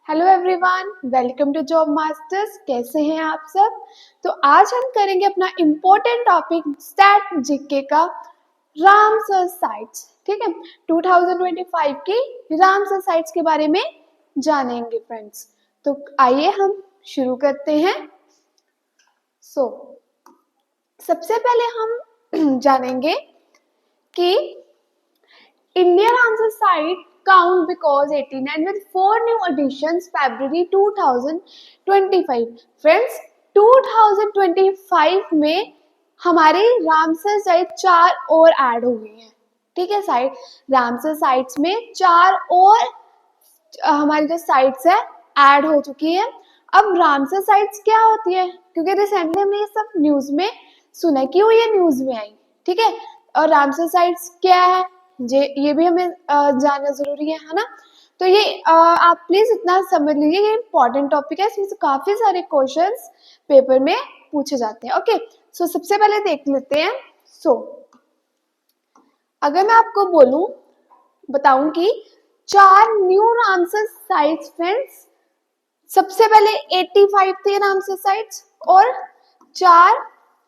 Hello everyone, welcome to Job Masters. कैसे हैं आप सब? तो आज हम करेंगे अपना इम्पोर्टेंट टॉपिक स्टैट जीके का रामसर साइट्स। ठीक है, 2025 की रामसर साइट्स के बारे में जानेंगे फ्रेंड्स। तो आइए हम शुरू करते हैं। सबसे पहले हम जानेंगे कि Indian Ramsar site count because 89 with 4 new additions February 2025. Friends, 2025 में हमारे रामसर साइट 4 और ऐड हो गई हैं। ठीक है, साइट रामसर साइट्स में 4 और हमारी जो साइट्स है ऐड हो चुकी है। अब रामसर साइट्स क्या होती है, क्योंकि रिसेंटली हमने ये सब न्यूज में सुना है, क्यों ये न्यूज में आई। ठीक है, और रामसर साइट्स क्या है ये भी हमें जानना जरूरी है ना। तो ये आप प्लीज इतना समझ लीजिए, ये इम्पोर्टेंट टॉपिक है, इसमें से काफी सारे क्वेश्चंस पेपर में पूछे जाते हैं। ओके, सो सबसे पहले देख लेते हैं। अगर मैं आपको बताऊं कि 4 न्यू रामसर साइट्स फ्रेंड्स, सबसे पहले 85 थे रामसर साइट्स और 4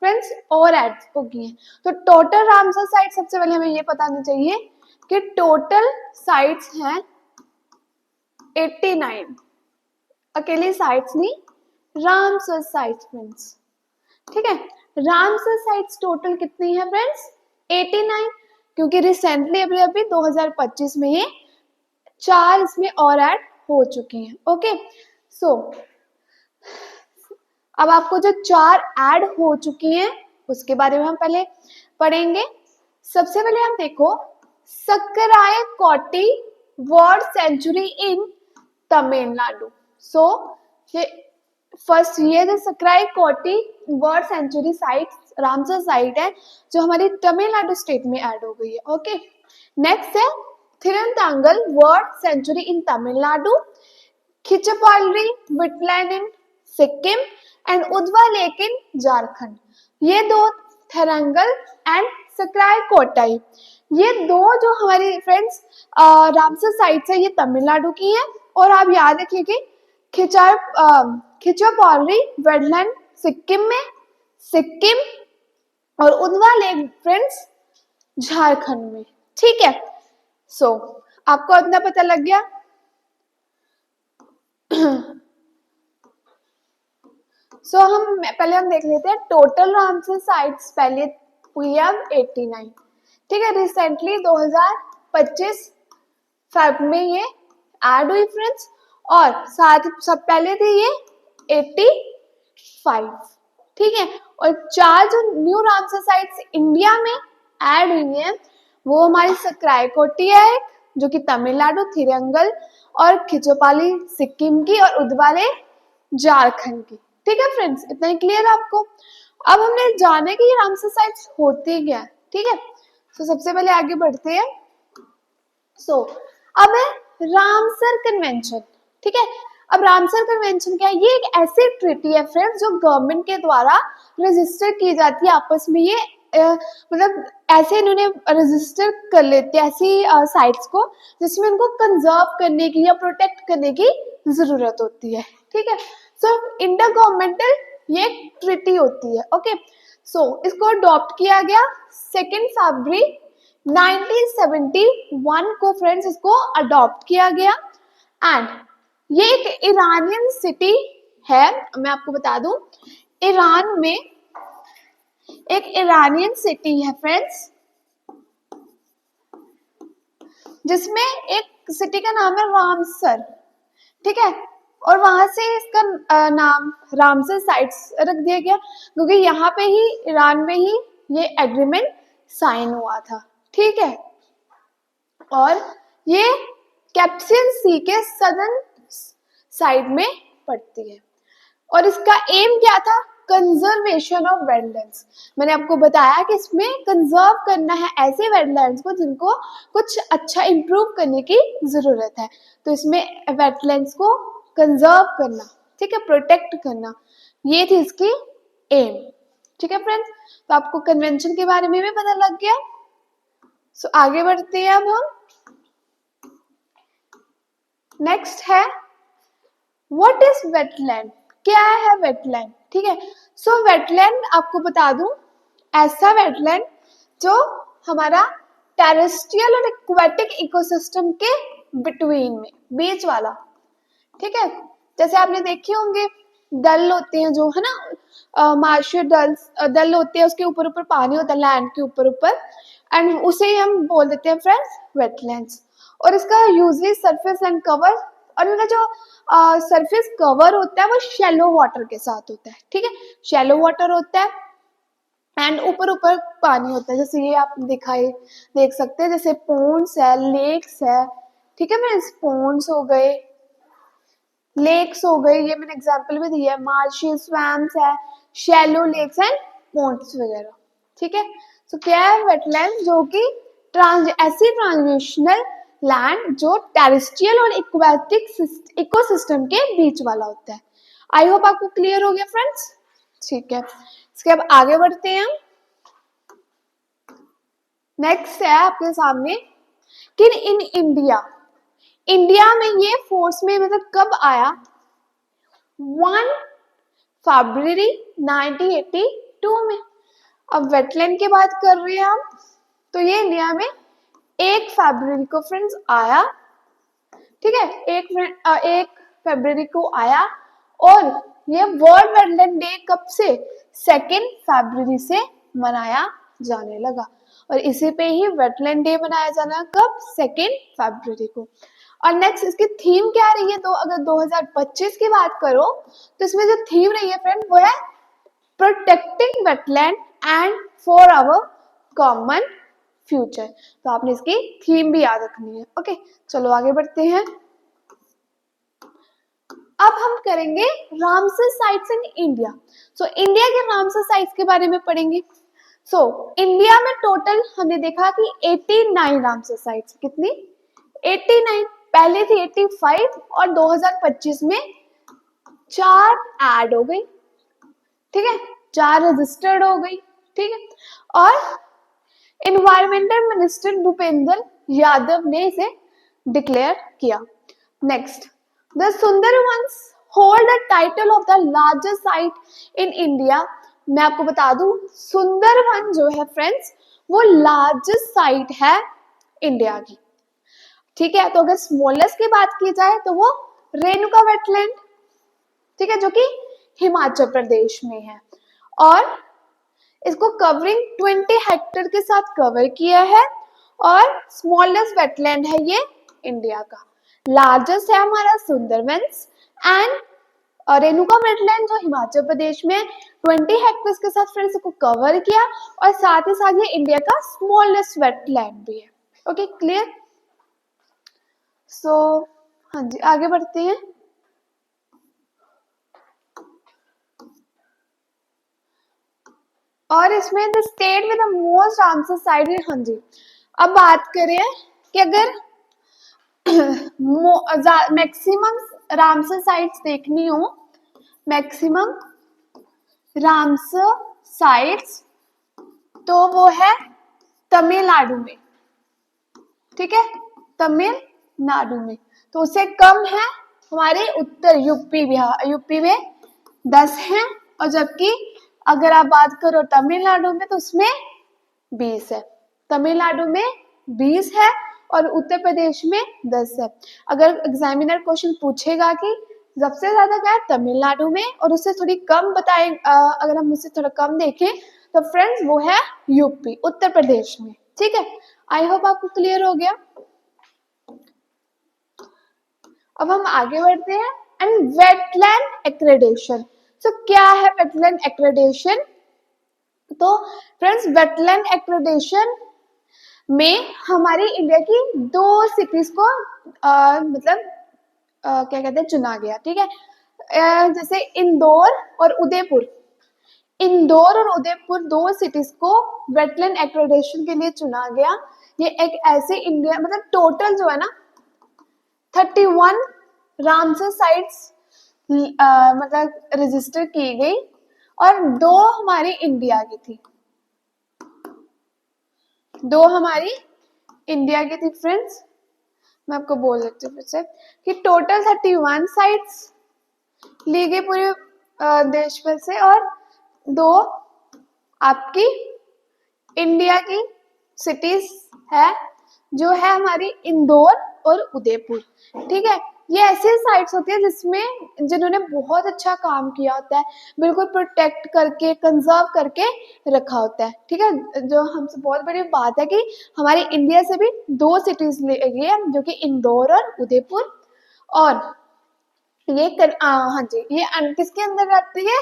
फ्रेंड्स और ऐड हो गई हैं। तो टोटल रामसर साइट सबसे पहले हमें ये बताना चाहिए कि टोटल साइट्स हैं 89। अकेली साइट्स नहीं, रामसर साइट्स फ्रेंड्स। ठीक है, रामसर साइट्स टोटल कितनी है फ्रेंड्स? 89, क्योंकि रिसेंटली अभी 2025 में ये 4 इसमें और ऐड हो चुकी हैं। ओके, अब आपको जो 4 ऐड हो चुकी हैं उसके बारे में हम पहले पढ़ेंगे। सबसे पहले हम देखो सक्कराय कोटी वर्ड सेंचुरी इन तमिलनाडु। ये फर्स्ट ये जो सक्राई कोटी bird sanctuary site Ramsar site है जो हमारी तमिलनाडु स्टेट में ऐड हो गई है। ओके, नेक्स्ट है Therthangal bird sanctuary in Tamil Nadu, Khecheopalri wetland in Sikkim and Udhwa lake in Jharkhand. ये दो थरंगल एंड सक्राई कोटाई, ये दो जो हमारी फ्रेंड्स रामसर साइट्स है, ये तमिलनाडु की है। और आप याद रखिए कि खिचपालरी वेटलैंड सिक्किम में, सिक्किम और उधवा लेक फ्रेंड्स झारखंड में। ठीक है, आपको इतना पता लग गया। हम देख लेते हैं टोटल रामसर साइट्स। पहले हुई अब 89। ठीक है, रिसेंटली 2025 फेब में ये ऐड हुई फ्रेंड्स, और साथ सब पहले थी ये 85। ठीक है, और 4 जो न्यू रामसर साइट्स इंडिया में ऐड हुई हैं वो हमारी सक्राई कोटी है जो कि तमिलनाडु, थिरंगल और खिचोपाली सिक्किम की, और उदवाले झारखंड की। ठीक है फ्रेंड्स, इतना ही क्लियर है आपको। अब हमने जाने कि ये रामसर साइट्स होती क्या। ठीक है, सबसे पहले आगे बढ़ते हैं। अब है रामसर कन्वेंशन। ठीक है, अब रामसर कन्वेंशन क्या है? ये एक ऐसी ट्रीटी है फ्रेंड्स जो गवर्नमेंट के द्वारा रजिस्टर की जाती है आपस में। ये मतलब ऐसे इन्होंने रजिस्टर कर लेते हैं ऐसी साइट्स को जिसमें इनको कंजर्व करने की या प्रोटेक्ट करने की जरूरत होती है। ठीक है, इंटर गवर्नमेंटल ये ट्रीटी होती है। ओके, इसको अडॉप्ट किया गया 2 फरवरी 1971 को फ्रेंड्स, इसको अडॉप्ट किया गया। एंड ये एक ईरानियन सिटी है। मैं आपको बता दूं, ईरान में एक ईरानियन सिटी है फ्रेंड्स, जिसमें एक सिटी का नाम है रामसर। ठीक है, और वहां से इसका नाम रामसर साइट्स रख दिया गया क्योंकि यहाँ पे ही ईरान में ही ये एग्रीमेंट साइन हुआ था। ठीक है, और ये कैस्पियन सी के सदर्न साइड में पड़ती है, और इसका एम क्या था? Conservation of wetlands. मैंने आपको बताया कि इसमें कंजर्व करना है ऐसे वेटलैंड्स को जिनको कुछ अच्छा इंप्रूव करने की जरूरत है। तो इसमें वेटलैंड्स को कंजर्व करना, ठीक है, प्रोटेक्ट करना, ये थी इसकी एम। ठीक है फ्रेंड्स, तो आपको कन्वेंशन के बारे में भी पता लग गया। आगे बढ़ते हैं अब हम। नेक्स्ट है व्हाट इज वेटलैंड, क्या है वेटलैंड, ठीक है। सो वेटलैंड आपको बता दूं, ऐसा वेटलैंड जो हमारा टेरेस्ट्रियल और एक्वेटिक इकोसिस्टम के बिटवीन में, बीच वाला, ठीक है। जैसे आपने देखे होंगे दल होते हैं जो, है ना, मार्शियल दल होते हैं, उसके ऊपर ऊपर पानी होता है, लैंड के ऊपर ऊपर, एंड उसे हम बोल देते हैं फ्रेंड्स वेटलैंड्स। और इसका यूजली सरफेस एंड कवर, और इनका जो सरफेस कवर होता है वो शैलो वाटर के साथ होता है, ठीक है। शैलो वाटर होता है एंड ऊपर ऊपर पानी होता है, जैसे ये आप देख सकते हैं, जैसे पोन्स है, लेक्स है, ठीक है। फ्रेंड्स पोन्स हो गए, लेक्स हो गए, ये मैंने एग्जांपल भी दिया है, मार्शियल स्वैम्स है, शैलो लेक्स एंड पोन्ड्स वगैरह, ठीक है। तो क्या है वेटलैंड, जो कि ऐसी ट्रांजिशनल लैंड जो टेरेस्ट्रियल और एक्वेटिक इकोसिस्टम के बीच वाला होता है। आई होप आपको क्लियर हो गया फ्रेंड्स, ठीक है। इसके अब आगे बढ़ते हैं हम। नेक्स्ट है आपके सामने कि इन इंडिया, इंडिया में ये फोर्स में मतलब कब आया, 1 फरवरी 1982 में। अब वेटलैंड की बात कर रहे हैं हम, तो ये इंडिया में 1 फरवरी को फ्रेंड्स आया, ठीक है। 1 फरवरी को आया, और ये वर्ल्ड वेटलैंड डे कब से, 2 फरवरी से मनाया जाने लगा, और इसी पे ही वेटलैंड डे मनाया जाना कब, 2 फरवरी को। और नेक्स्ट इसकी थीम क्या रही है, तो अगर 2025 की बात करो तो इसमें जो थीम रही है फ्रेंड वो है protecting wetland and for our common future. तो आपने इसकी थीम भी याद रखनी है, ओके। चलो आगे बढ़ते हैं। अब हम करेंगे Ramsar sites in India. So India के रामसर साइट्स के बारे में पढ़ेंगे। सो इंडिया में टोटल हमने देखा कि 89 रामसर साइट्स, कितनी, 89, पहले थी 85 और 2025 में 4 ऐड हो गई, ठीक है, 4 रजिस्टर्ड हो गई, ठीक है। और एनवायरमेंटल मिनिस्टर भूपेंद्र यादव ने इसे डिक्लेयर किया। Next, the Sundarbans hold the title of the largest site in India. मैं आपको बता दूं सुंदरवन जो है फ्रेंड्स वो लार्जेस्ट साइट है इंडिया की, ठीक है। तो अगर स्मॉलेस्ट की बात की जाए तो वो रेणुका वेटलैंड, ठीक है, जो कि हिमाचल प्रदेश में है, और इसको कवरिंग 20 हेक्टेयर के साथ कवर किया है, और स्मॉलेस्ट वेटलैंड है ये इंडिया का। लार्जेस्ट है हमारा सुंदरबंस, एंड रेणुका वेटलैंड जो हिमाचल प्रदेश में 20 हेक्टेयर के साथ फिर इसको कवर किया, और साथ ही साथ ये इंडिया का स्मॉलेस्ट वेटलैंड भी है, ओके क्लियर। सो हाँ जी आगे बढ़ते हैं। और इसमें the state with the most Ramsar site, हाँ जी। अब बात करें कि अगर मैक्सिमम रामसर साइट्स देखनी हो, मैक्सिमम रामसर साइट्स, तो वो है तमिलनाडु में, ठीक है, तमिलनाडु में। तो उससे कम है हमारे उत्तर यूपी बिहार, यूपी में 10 हैं, और जबकि अगर आप बात करो तमिलनाडु में तो उसमें 20 है, तमिलनाडु में 20 है और उत्तर प्रदेश में 10 है। अगर एग्जामिनर क्वेश्चन पूछेगा कि सबसे ज्यादा क्या है तमिलनाडु में, और उससे थोड़ी कम बताए, अगर हम उससे थोड़ा कम देखें तो फ्रेंड्स वो है यूपी, उत्तर प्रदेश में, ठीक है। आई होप आपको क्लियर हो गया। अब हम आगे बढ़ते हैं, एंड वेटलैंड एक्रेडिशन। सो क्या है वेटलैंड एक्रेडिशन, तो फ्रेंड्स वेटलैंड एक्रेडिशन में हमारी इंडिया की 2 सिटीज को मतलब क्या कहते हैं चुना गया, ठीक है। जैसे इंदौर और उदयपुर, इंदौर और उदयपुर 2 सिटीज को वेटलैंड एक्रेडिशन के लिए चुना गया। ये एक ऐसे इंडिया मतलब टोटल जो है ना 31 रामसर साइट्स मतलब रजिस्टर की गई, और 2 हमारी इंडिया की थी, 2 हमारी इंडिया की थी फ्रेंड्स। मैं आपको बोल देती हूँ फिर से कि टोटल 31 साइट्स ली गई पूरे देश भर से, और 2 आपकी इंडिया की सिटीज है, जो है हमारी इंदौर और उदयपुर। ठीक है, ये ऐसी साइट्स होती है जिसमें जिन्होंने बहुत अच्छा काम किया होता है, बिल्कुल प्रोटेक्ट करके कंजर्व करके रखा होता है। ठीक है, जो हमसे बहुत बड़ी बात है कि हमारे इंडिया से भी 2 सिटीज ली गई है, जो कि इंदौर और उदयपुर। और ये हाँ जी, ये किसके अंदर आती है?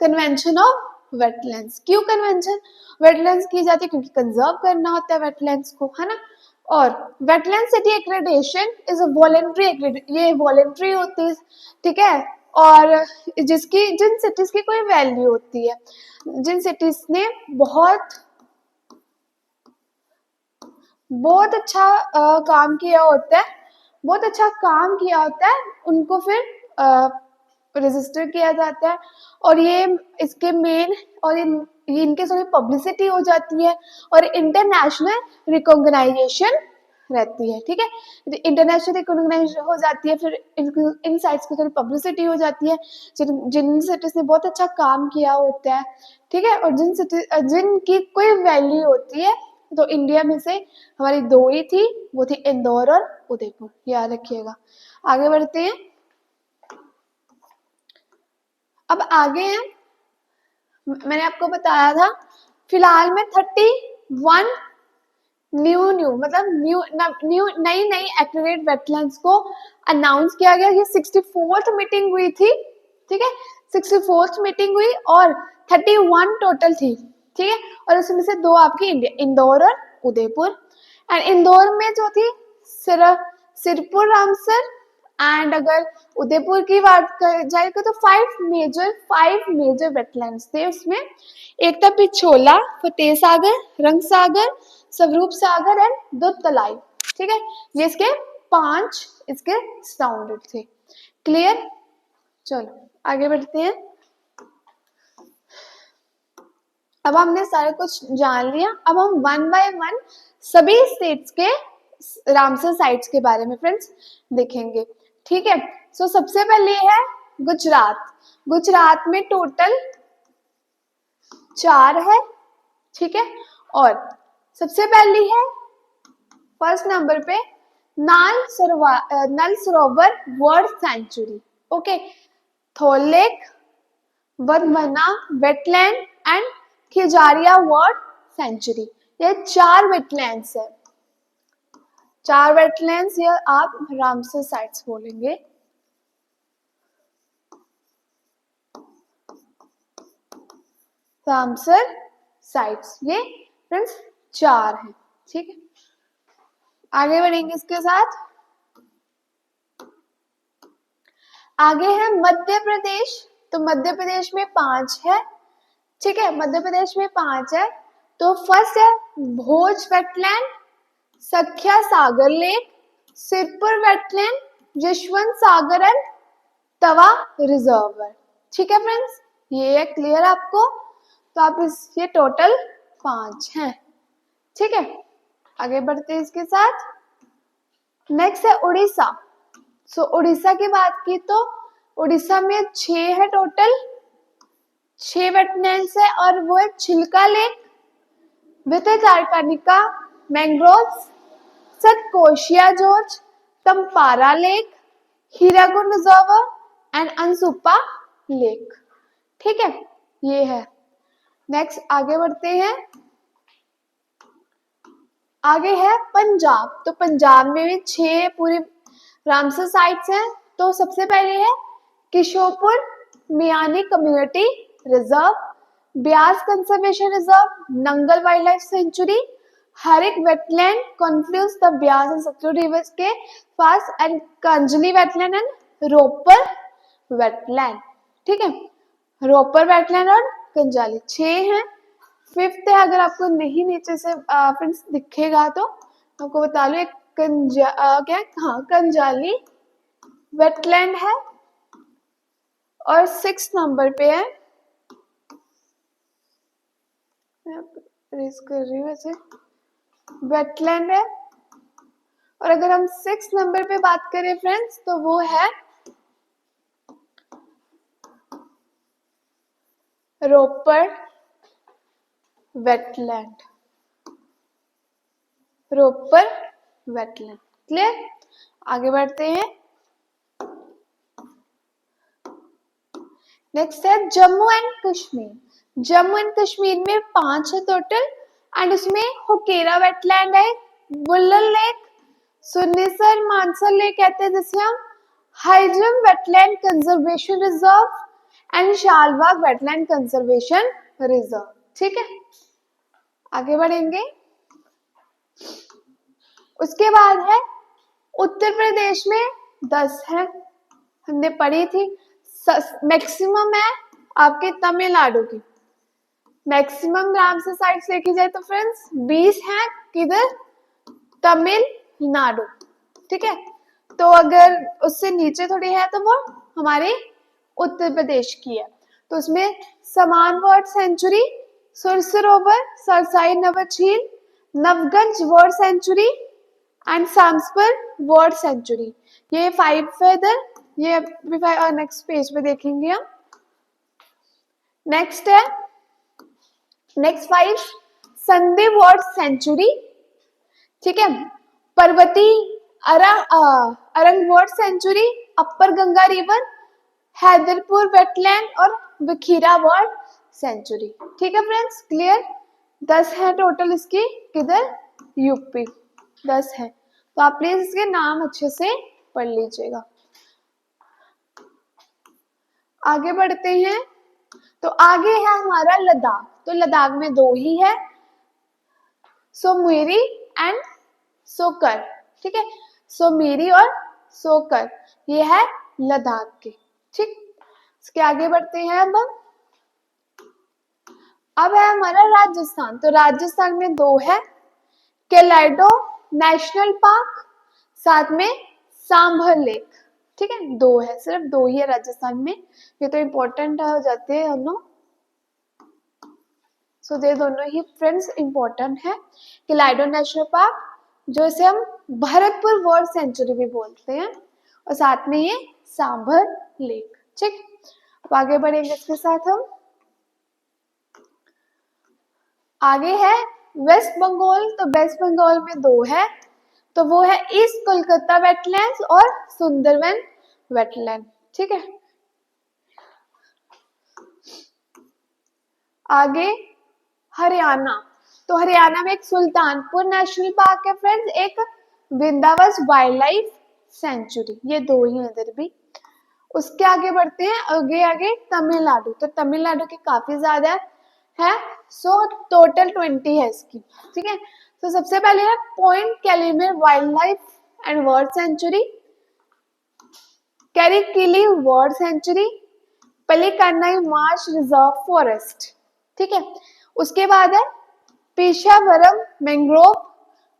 Convention of wetlands. क्यों कन्वेंशन वेटलैंड्स की जाती है? क्योंकि कंजर्व करना होता है वेटलैंड्स को, है ना। और wetland city accreditation is a voluntary, ये वॉलेंट्री होती है। ठीक है, और जिसकी जिन सिटीज की कोई वैल्यू होती है, जिन सिटीज ने बहुत अच्छा काम किया होता है, बहुत अच्छा काम किया होता है, उनको फिर रजिस्टर किया जाता है। और ये इसके मेन और ये इनके सारी पब्लिसिटी हो जाती है और इंटरनेशनल रिकॉग्नाइजेशन रहती है। ठीक है, इंटरनेशनल रिकॉग्नाइजेशन हो जाती है, फिर इन साइट्स की थोड़ी पब्लिसिटी हो जाती है, जिन सिटीज ने बहुत अच्छा काम किया होता है। ठीक है, और जिनकी कोई वैल्यू होती है, तो इंडिया में से हमारी 2 ही थी, वो थी इंदौर और उदयपुर, याद रखिएगा। आगे बढ़ते हैं। अब आगे हैं, मैंने आपको बताया था फिलहाल में 31 न्यू मतलब न्यू नई एक्टिवेट वेटलैंड्स को अनाउंस किया गया। ये 64th मीटिंग हुई थी। ठीक है, 64th मीटिंग हुई और 31 टोटल थी। ठीक है, और उसमें से 2 आपकी इंदौर और उदयपुर। एंड इंदौर में जो थी सिरपुर रामसर, एंड अगर उदयपुर की बात कर जाएगा तो 5 मेजर वेटलैंड्स थे उसमें। एक था पिछोला, फतेह सागर, रंग सागर, स्वरूप सागर एंड दुधतलाई। ठीक है, ये इसके 5 इसके साउंडेड थे। क्लियर? चलो आगे बढ़ते हैं। अब हमने सारा कुछ जान लिया, अब हम 1 बाय 1 सभी स्टेट्स के रामसर साइट्स के बारे में फ्रेंड्स देखेंगे। ठीक है, सो सबसे पहले है गुजरात। गुजरात में टोटल 4 है। ठीक है, और सबसे पहली है फर्स्ट नंबर पे Nal Sarovar bird sanctuary. Okay, Thol lake, Wadhvana wetland and Khijadiya bird sanctuary. ये 4 वेटलैंड्स है। 4 वेटलैंड्स, ये आप रामसर साइट्स बोलेंगे। रामसर साइट्स ये फ्रेंड्स 4 हैं। ठीक है, आगे बढ़ेंगे इसके साथ। आगे है मध्य प्रदेश। तो मध्य प्रदेश में 5 है। ठीक है, मध्य प्रदेश में 5 है। तो फर्स्ट है Bhoj wetland, Sakhya Sagar lake, Sirpur wetland, Yashwant Sagar and Tawa reservoir. ठीक है फ्रेंड्स, ये है क्लियर आपको? तो आप ये टोटल 5 हैं। ठीक है, आगे बढ़ते हैं इसके साथ। नेक्स्ट है उड़ीसा। सो उड़ीसा की बात की तो उड़ीसा में 6 है टोटल, 6 वेटलैंड्स है, और वो है Chilika lake, Bhitarkanika, mangroves, Satkosia gorge, Tampara lake, Hirakud reservoir and Ansupa lake. ठीक है, ये है। नेक्स्ट आगे बढ़ते हैं। आगे है पंजाब। तो पंजाब में भी 6 पूरे रामसर साइट्स हैं। तो सबसे पहले है Keshopur Miani community reserve, Beas conservation reserve, Nangal wild life sanctuary, Harike wetland confluence the Beas and Sutlej rivers के पास, and Kanjli wetland and Ropar wetland. ठीक है, रोपर वेटलैंड और कंजाली 6 हैं। 5th है, अगर आपको नहीं नीचे से फ्रेंड्स दिखेगा तो आपको बता लो, एक कंजाली वेटलैंड है। और 6 नंबर पे है, मैं रेस कर रही हूँ वैसे, वेटलैंड है। और अगर हम 6 नंबर पे बात करें फ्रेंड्स, तो वो है Ropar wetland, Ropar wetland. Clear? आगे बढ़ते हैं। नेक्स्ट है जम्मू एंड कश्मीर। जम्मू एंड कश्मीर में 5 है टोटल एंड उसमें होकेरा वेटलैंड है, बुल्लर लेक, सुन्नीसर मानसर लेक कहते हैं जिसे हम, हाइड्रम wetland conservation reserve and Shallbugh wetland conservation reserve. ठीक है, आगे बढ़ेंगे। उसके बाद है उत्तर प्रदेश में 10 है, हमने पढ़ी थी। मैक्सिमम है आपके तमिलनाडु की, मैक्सिमम रामसर साइट्स देखी जाए तो फ्रेंड्स 20 है किधर, तमिलनाडु। ठीक है, तो अगर उससे नीचे थोड़ी है तो वो हमारे उत्तर प्रदेश की है। तो उसमें Saman bird sanctuary, Sursarovar, Sarsai Nawarjheel, Nawabganj bird sanctuary and Samaspur bird sanctuary, ये 5 है इधर, ये नेक्स्ट पेज पे देखेंगे हम। नेक्स्ट है नेक्स्ट 5 संधि वर्ड सेंचुरी। ठीक है, पर्वती अरंग वर्ड सेंचुरी, अपर गंगा रिवर, हैदरपुर वेटलैंड और बखीरा वर्ड सेंचुरी। ठीक है फ्रेंड्स, क्लियर? 10 है टोटल इसकी, किधर, यूपी 10 है। तो आप प्लीज इसके नाम अच्छे से पढ़ लीजिएगा। आगे बढ़ते हैं। तो आगे है हमारा लद्दाख। तो लद्दाख में 2 ही है, सोमवेरी एंड सोकर। ठीक है, सोमेरी और सोकर, ये है लद्दाख के। ठीक, इसके आगे बढ़ते हैं। अब है हमारा राजस्थान। तो राजस्थान में 2 है, केलाइडो नेशनल पार्क, साथ में सांभर लेक। ठीक है, 2 है, सिर्फ 2 ही है राजस्थान में। ये तो इम्पोर्टेंट हो जाते हैं दोनों, सो ये दोनों ही फ्रेंड्स इम्पोर्टेंट है। केलाइडो नेशनल पार्क, जो इसे हम भरतपुर वर्ल्ड सेंचुरी भी बोलते हैं, और साथ में ये सांभर लेक। ठीक, अब आगे बढ़ेंगे इसके साथ हम। आगे है वेस्ट बंगाल। तो वेस्ट बंगाल में 2 है, तो वो है ईस्ट कोलकाता वेटलैंड्स और सुंदरवन वेटलैंड। ठीक है, आगे हरियाणा। तो हरियाणा में एक सुल्तानपुर नेशनल पार्क है फ्रेंड्स, एक वृंदावन वाइल्ड लाइफ सेंचुरी, ये 2 ही है इधर भी। उसके आगे बढ़ते हैं, आगे तमिलनाडु। तो तमिलनाडु के काफी ज्यादा है, सो टोटल 20 है इसकी। ठीक है, तो सबसे पहले है point Calimere wild life and bird sanctuary, Karikili bird sanctuary, Pallikaranai marsh reserve forest. ठीक है, उसके बाद है Pichavaram mangrove,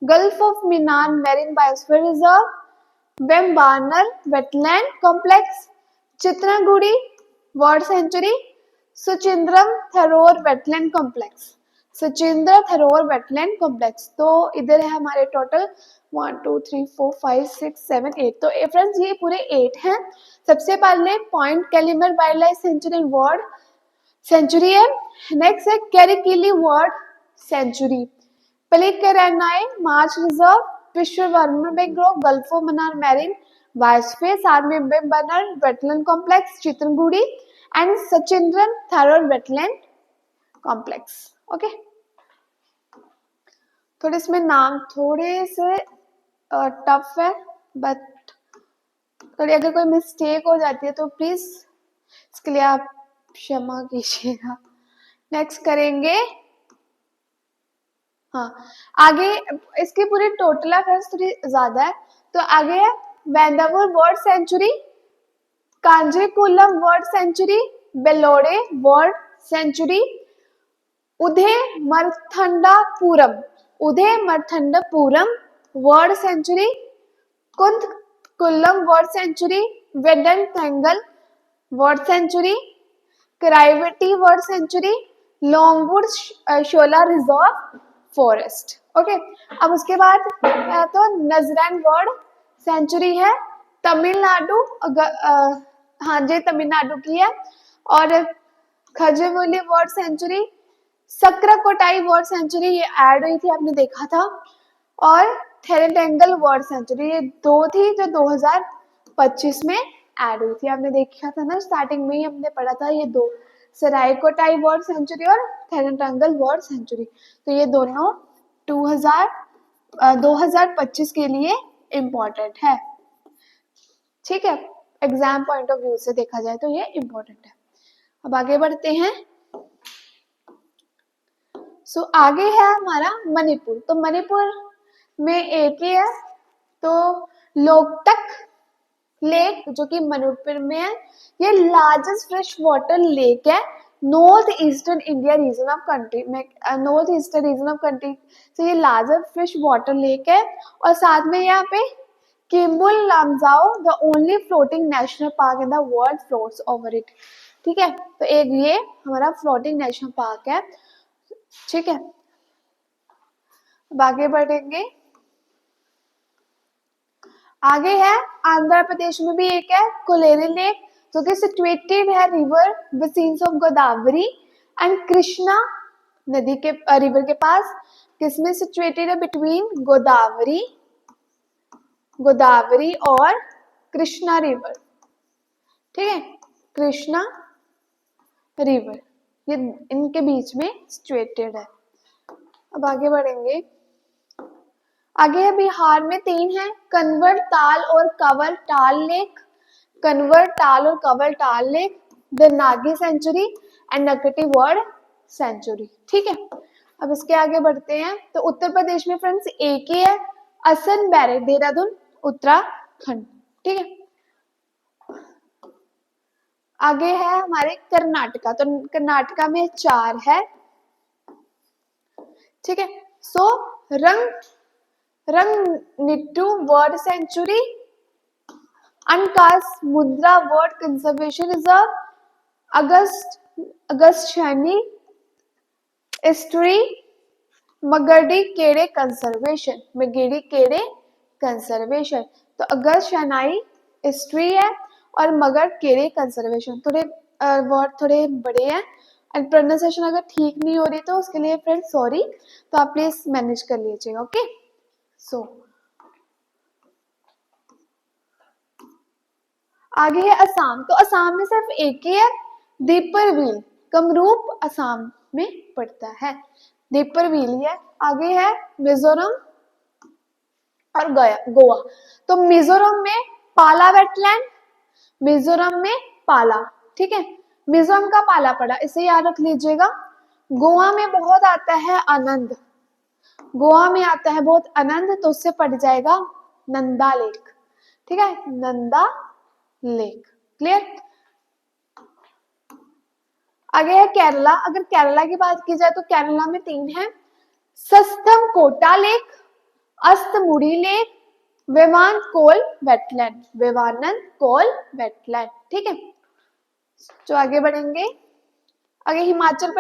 gulf of Mannar marine biosphere reserve, Vembanur wetland complex, Chitrangudi bird sanctuary, Suchindram Theroor wetland complex, Suchindram Theroor wetland complex. तो इधर है हमारे टोटल 1 2 3 4 5 6 7 8। तो फ्रेंड्स ये पूरे 8 हैं। सबसे पहले point Calimere wild life sanctuary and bird sanctuary है। नेक्स्ट है Karikili bird sanctuary, Pallikaranai marsh reserve, Pichavaram mangrove, gulf of Mannar marine biosphere, साथ में Vembanur wetland complex, Chitrangudi and Suchindram Theroor wetland complex. Okay, थोड़े इसमें नाम थोड़े से टफ है, बट थोड़ी अगर कोई मिस्टेक हो जाती है तो प्लीज इसके लिए आप क्षमा कीजिएगा। नेक्स्ट करेंगे। हाँ, आगे इसकी पूरी टोटल फ्रेंड्स थोड़ी ज्यादा है। तो आगे है Vaduvoor bird sanctuary, Kanjirankulam bird sanctuary, Vellode bird sanctuary, Udhayamarthandapuram bird sanctuary, Koonthankulam bird sanctuary, Vedanthangal bird sanctuary, Karaivetti bird sanctuary, Longwood Shola reserve forest. Okay, अब उसके बाद है तो नजरन वर्ल्ड सेंचुरी है, तमिलनाडु, हाँ जी तमिलनाडु की है। और खजूरवली वर्ड सेंचुरी, सक्राकोटाई वर्ड सेंचुरी ये ऐड हुई थी, आपने देखा था, और थेरेटेंगल वर्ड सेंचुरी, ये दो थी जो 2025 में ऐड हुई थी, आपने देखा था ना, स्टार्टिंग में ही हमने पढ़ा था ये दो, सरायकोटाई वर्ड सेंचुरी और थेरेटेंगल वर्ड सेंचुरी। तो ये दोनों 2025 के लिए इम्पोर्टेंट है, ठीक है, एग्जाम पॉइंट ऑफ व्यू से देखा जाए तो ये इम्पोर्टेंट है। अब आगे बढ़ते हैं। आगे है हमारा मणिपुर। तो मणिपुर में एक ही है, तो लोकटक लेक जो कि मणिपुर में है, ये लार्जेस्ट फ्रेश वाटर लेक है north eastern India region of country में, north eastern region of country से ये लार्जेस्ट फ्रेश वाटर लेक है। और साथ में यहाँ पे Keibul Lamjao the only floating national park in the world floats over it, ठीक है, तो एक ये हमारा फ्लोटिंग नेशनल पार्क है, ठीक है। अब आगे बढ़ेंगे। आगे है आंध्र प्रदेश में भी एक है कोलेरी लेक, जो कि सिचुएटेड है river basins of Godavari and Krishna नदी के रिवर के पास, किसमें सिचुएटेड है, बिटवीन गोदावरी और कृष्णा रिवर, ठीक है, कृष्णा रिवर ये इनके बीच में सिचुएटेड है। अब आगे बढ़ेंगे। आगे है बिहार में तीन है, कन्वर ताल और कंवर ताल लेक, कन्वर ताल और Kanwar Tal lake, the Nagi sanctuary and Nakti bird sanctuary, ठीक है। अब इसके आगे बढ़ते हैं। तो उत्तर प्रदेश में फ्रेंड्स एक ही है, असन बैरक देहरादून उत्तराखंड, ठीक है। आगे है हमारे कर्नाटका, तो कर्नाटका में चार है, ठीक है। रंगनिट्टू वर्ड सेंचुरी, अनकास मुद्रा वर्ड कंजर्वेशन रिजर्व, अगस्त्यानी एस्टुरी, मगडी केड़े कंजर्वेशन, तो अगस्त्यानी एस्टुरी है और मगर केड़े कंजर्वेशन, थोड़े वर्ड थोड़े बड़े हैं एंड प्रोनाउंसिएशन अगर ठीक नहीं हो रही तो उसके लिए फ्रेंड्स सॉरी, तो आप प्लीज मैनेज कर लीजिएगा, ओके। आगे है असम। तो असम में सिर्फ एक ही है, दीपरवील, कमरूप असम में पड़ता है, दीपरवील ही है। आगे है मिजोरम और गोवा। तो मिजोरम में पाला वेटलैंड, मिजोरम में पाला, ठीक है, मिजोरम का पाला पड़ा, इसे याद रख लीजिएगा। गोवा में बहुत आता है आनंद, गोवा में आता है बहुत आनंद, तो उससे पड़ जाएगा नंदा लेक, ठीक है, नंदा लेक, क्लियर। आगे है केरला। अगर केरला की बात की जाए तो केरला में तीन है, सस्तम कोटा लेक, अस्तमुड़ी लेक, वेवानकोल वेटलैंड, ठीक है। जो आगे बढ़ेंगे। आगे हिमाचल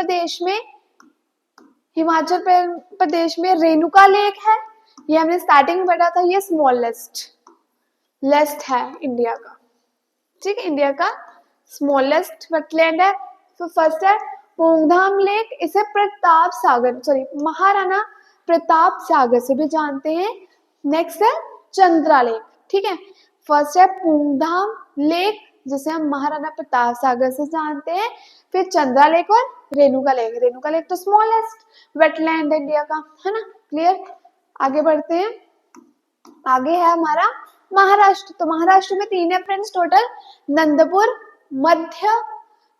प्रदेश में रेणुका लेक है, ये हमने स्टार्टिंग में पढ़ा था, ये स्मॉलेस्ट है इंडिया का, ठीक है, इंडिया का स्मॉलेस्ट वेटलैंड है। तो फर्स्ट है पोंगधाम लेक, इसे महाराणा प्रताप सागर से भी जानते हैं। नेक्स्ट है चंद्रा लेक, ठीक है, फर्स्ट है पोंगधाम लेक जिसे हम महाराणा प्रताप सागर से जानते हैं, फिर चंद्रा लेक और रेणुका लेक तो स्मॉलेस्ट वेटलैंड इंडिया का, है ना, क्लियर। आगे बढ़ते हैं। आगे है हमारा महाराष्ट्र। तो महाराष्ट्र में तीन है फ्रेंड्स टोटल, नंदपुर,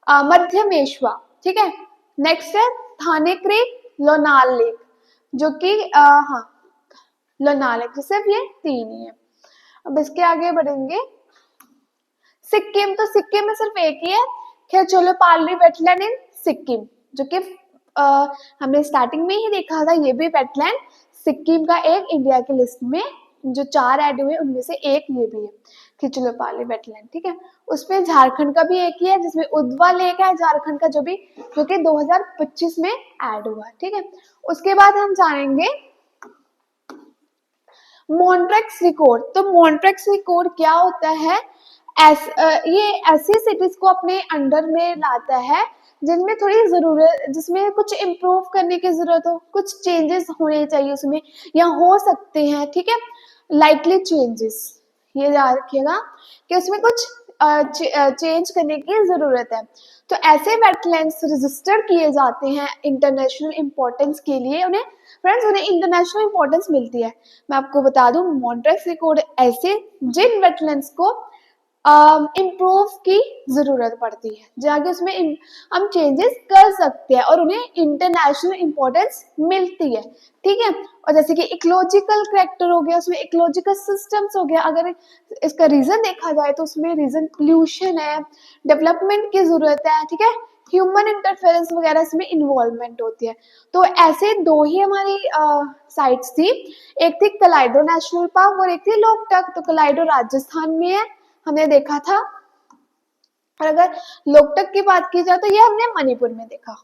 मध्यमेश्वर, ठीक है। नेक्स्ट है थाने क्रीक, लोनाल लेक, जो कि हाँ लोनाल लेक, सिर्फ ये तीन ही है। अब इसके आगे बढ़ेंगे। सिक्किम। तो सिक्किम में सिर्फ एक ही है, खेचोलोपाली वेटलैंड इन सिक्किम, जो कि हमने स्टार्टिंग में ही देखा था, ये भी वेटलैंड सिक्किम का एक इंडिया की लिस्ट में जो चार ऐड हुए उनमें से एक ये भी है, खिचलोपाली वेटलैंड, ठीक है। उसमें झारखंड का भी एक ही है जिसमें उद्वा लेक है झारखंड का, जो कि 2025 में ऐड हुआ, ठीक है। उसके बाद हम जानेंगे मॉन्ट्रेक्स रिकॉर्ड। तो मॉन्ट्रेक्स रिकॉर्ड क्या होता है, ये ऐसी सिटीज को अपने अंडर में लाता है जिनमें थोड़ी ज़रूरत, जिसमें कुछ इम्प्रूव करने की ज़रूरत हो, कुछ चेंजेस होने चाहिए उसमें या हो सकते हैं, ठीक है, लाइकली चेंजेस, ये याद रखिएगा कि उसमें कुछ चेंज करने की ज़रूरत है। तो ऐसे वेटलैंड्स रजिस्टर किए जाते हैं इंटरनेशनल इम्पोर्टेंस के लिए, उन्हें फ्रेंड्स उन्हें इंटरनेशनल इम्पोर्टेंस मिलती है। मैं आपको बता दूं, मॉन्ट्रेक्स रिकॉर्ड ऐसे जिन वेटलैंड्स को इम्प्रूव की ज़रूरत पड़ती है, जाके उसमें हम चेंजेस कर सकते हैं और उन्हें इंटरनेशनल इम्पोर्टेंस मिलती है, ठीक है। और जैसे कि इकोलॉजिकल करैक्टर हो गया, उसमें इकोलॉजिकल सिस्टम्स हो गया, अगर इसका रीज़न देखा जाए तो उसमें रीज़न पोल्यूशन है, डेवलपमेंट की ज़रूरत है, ठीक है, ह्यूमन इंटरफेरेंस वगैरह इसमें इन्वॉल्वमेंट होती है। तो ऐसे दो ही हमारी साइट्स थी, एक थी कलाइडो नेशनल पार्क और एक थी लोकटक। तो कलाइडो राजस्थान में है, हमने देखा था, और अगर लोकटक की बात की जाए तो ये हमने मणिपुर में देखा,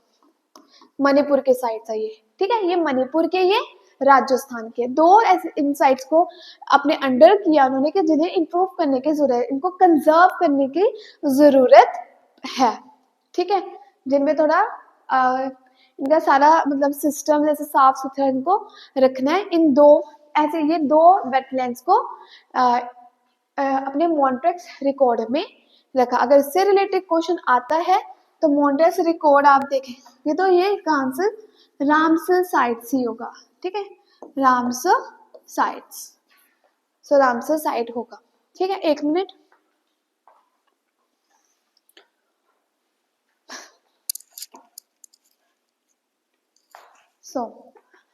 मणिपुर के साइड था ये, ठीक है, ये मणिपुर के, ये राजस्थान के, दो ऐसे इन साइट्स को अपने अंडर किया उन्होंने कि जिन्हें इंप्रूव करने की जरूरत है, इनको कंजर्व करने की जरूरत है, ठीक है, जिनमें थोड़ा इनका सारा मतलब सिस्टम जैसे साफ सुथरा इनको रखना है। इन दो ऐसे ये दो वेटलैंड्स को अपने मॉन्ट्रेक्स रिकॉर्ड में रखा। अगर इससे रिलेटेड क्वेश्चन आता है तो मॉन्ट्रेक्स रिकॉर्ड आप देखें, ये तो ये इसका आंसर रामसर साइट्स ही होगा, ठीक है, रामसर साइट्स, सो रामसर साइट होगा, ठीक है। एक मिनट, सो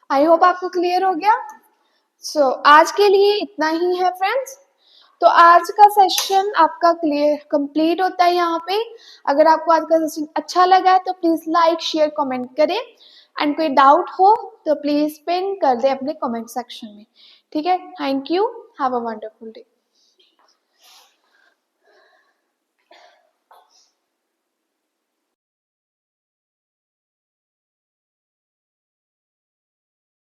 आई होप आपको क्लियर हो गया। सो आज के लिए इतना ही है फ्रेंड्स। तो आज का सेशन आपका क्लियर कंप्लीट होता है यहाँ पे। अगर आपको आज का सेशन अच्छा लगा है तो प्लीज लाइक शेयर कमेंट करें, एंड कोई डाउट हो तो प्लीज पिन कर दे अपने कमेंट सेक्शन में, ठीक है। Thank you, have a wonderful day.